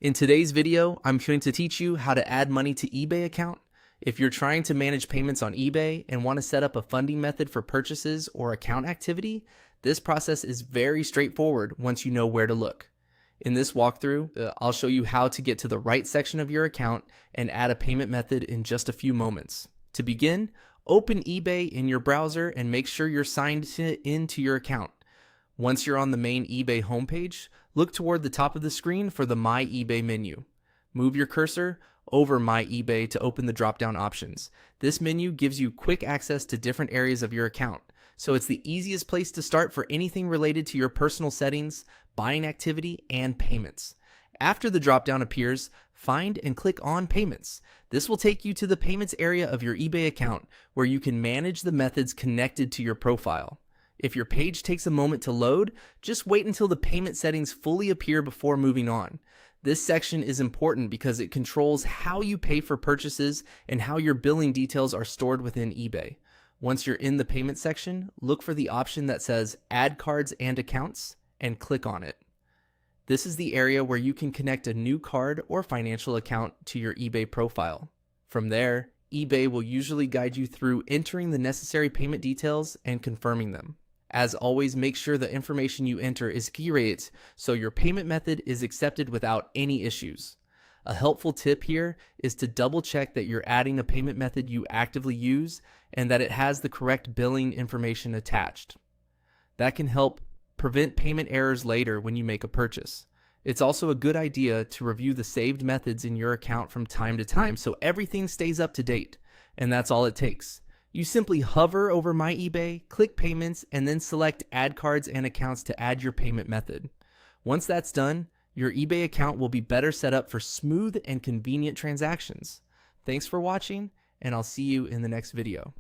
In today's video, I'm going to teach you how to add money to eBay account. If you're trying to manage payments on eBay and want to set up a funding method for purchases or account activity, this process is very straightforward once you know where to look. In this walkthrough, I'll show you how to get to the right section of your account and add a payment method in just a few moments. To begin, open eBay in your browser and make sure you're signed into your account. Once you're on the main eBay homepage, look toward the top of the screen for the My eBay menu. Move your cursor over My eBay to open the drop-down options. This menu gives you quick access to different areas of your account, so it's the easiest place to start for anything related to your personal settings, buying activity, and payments. After the drop-down appears, find and click on Payments. This will take you to the Payments area of your eBay account, where you can manage the methods connected to your profile. If your page takes a moment to load, just wait until the payment settings fully appear before moving on. This section is important because it controls how you pay for purchases and how your billing details are stored within eBay. Once you're in the payment section, look for the option that says Add Cards and Accounts and click on it. This is the area where you can connect a new card or financial account to your eBay profile. From there, eBay will usually guide you through entering the necessary payment details and confirming them. As always, make sure the information you enter is accurate so your payment method is accepted without any issues. A helpful tip here is to double check that you're adding a payment method you actively use and that it has the correct billing information attached. That can help prevent payment errors later when you make a purchase. It's also a good idea to review the saved methods in your account from time to time so everything stays up to date, and that's all it takes. You simply hover over My eBay, click Payments, and then select Add Cards and Accounts to add your payment method. Once that's done, your eBay account will be better set up for smooth and convenient transactions. Thanks for watching, and I'll see you in the next video.